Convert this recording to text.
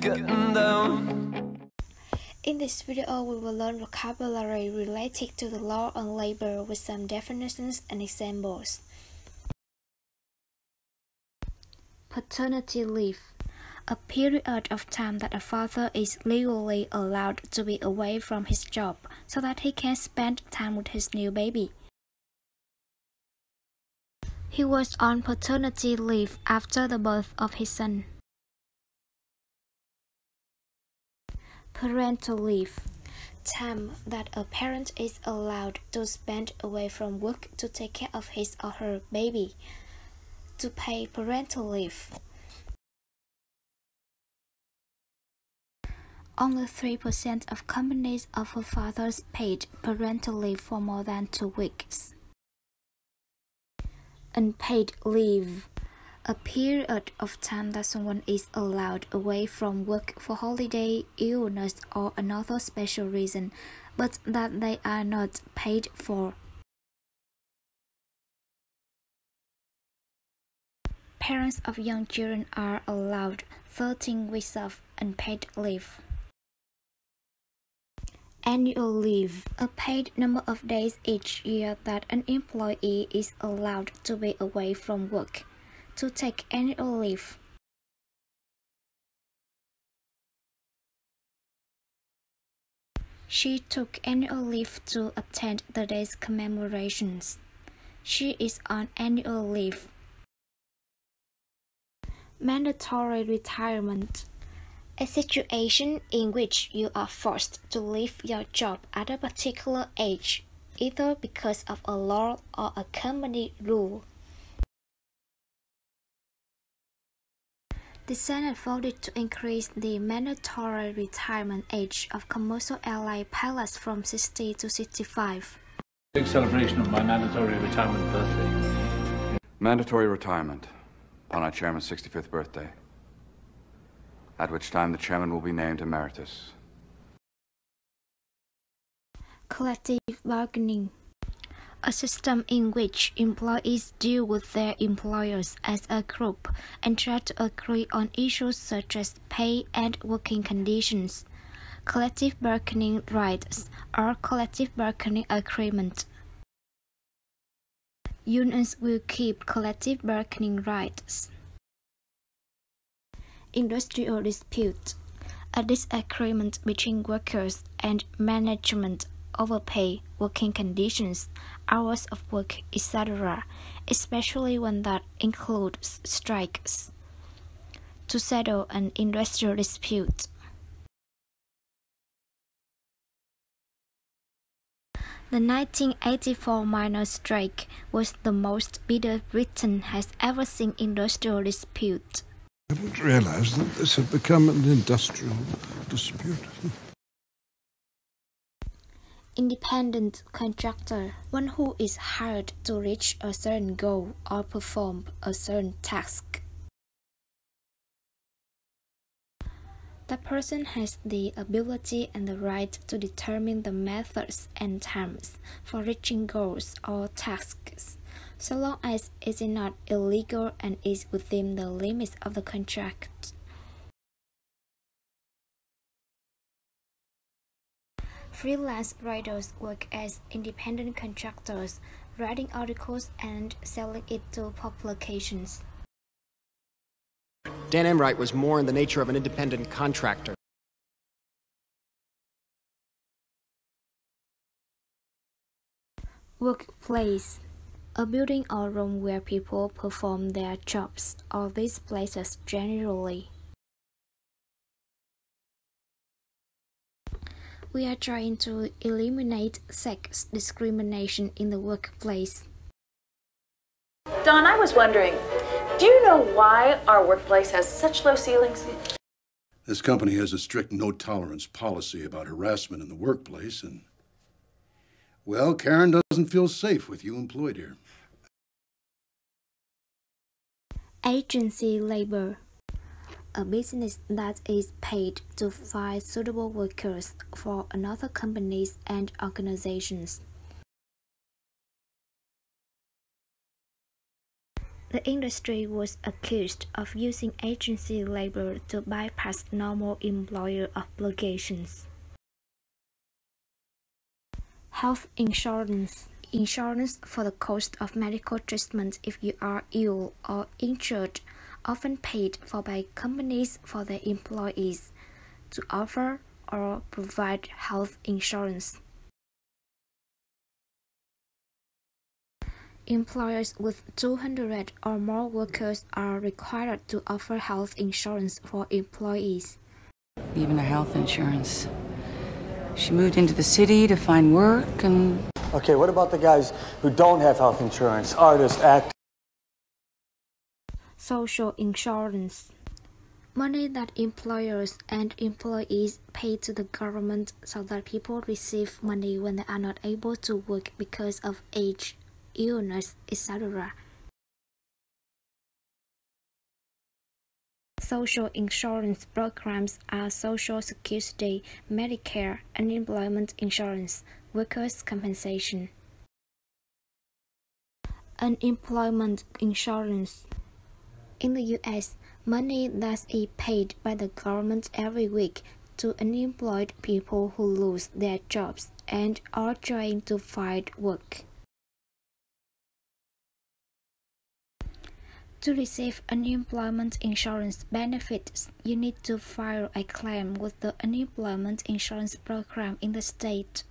getting down. In this video, we will learn vocabulary related to the law on labor with some definitions and examples. Paternity leave. A period of time that a father is legally allowed to be away from his job so that he can spend time with his new baby. He was on paternity leave after the birth of his son. Parental leave. Time that a parent is allowed to spend away from work to take care of his or her baby. To pay parental leave. Only 3% of companies offer fathers paid parental leave for more than 2 weeks. Unpaid leave. A period of time that someone is allowed away from work for holiday, illness, or another special reason, but that they are not paid for. Parents of young children are allowed 13 weeks of unpaid leave. Annual leave. A paid number of days each year that an employee is allowed to be away from work. To take annual leave. She took annual leave to attend the day's commemorations. She is on annual leave. Mandatory retirement. A situation in which you are forced to leave your job at a particular age, either because of a law or a company rule. The Senate voted to increase the mandatory retirement age of commercial airline pilots from 60 to 65. Big celebration of my mandatory retirement birthday. Mandatory retirement upon our chairman's 65th birthday, at which time the chairman will be named emeritus. Collective bargaining. A system in which employees deal with their employers as a group and try to agree on issues such as pay and working conditions. Collective bargaining rights or collective bargaining agreement. Unions will keep collective bargaining rights. Industrial dispute. A disagreement between workers and management over pay, working conditions, hours of work, etc., especially when that includes strikes. To settle an industrial dispute. The 1984 miners' strike was the most bitter Britain has ever seen industrial dispute. I didn't realize that this had become an industrial dispute. Independent contractor, one who is hired to reach a certain goal or perform a certain task. The person has the ability and the right to determine the methods and times for reaching goals or tasks, so long as it is not illegal and is within the limits of the contract. Freelance writers work as independent contractors, writing articles and selling it to publications. Dan Enright was more in the nature of an independent contractor. Workplace. A building or room where people perform their jobs, or these places generally. We are trying to eliminate sex discrimination in the workplace. Don, I was wondering, do you know why our workplace has such low ceilings? This company has a strict no-tolerance policy about harassment in the workplace, and, well, Karen doesn't feel safe with you employed here. Agency labor. A business that is paid to find suitable workers for another companies and organizations. The industry was accused of using agency labor to bypass normal employer obligations. Health insurance. Insurance for the cost of medical treatment if you are ill or injured, often paid for by companies for their employees to offer or provide health insurance. Employers with 200 or more workers are required to offer health insurance for employees. Even a health insurance. She moved into the city to find work and... Okay, what about the guys who don't have health insurance? Artists, actors? Social insurance. Money that employers and employees pay to the government so that people receive money when they are not able to work because of age, illness, etc. Social insurance programs are Social Security, Medicare, unemployment insurance, workers' compensation. Unemployment insurance. In the U.S., money that is paid by the government every week to unemployed people who lose their jobs and are trying to find work. To receive unemployment insurance benefits, you need to file a claim with the unemployment insurance program in the state.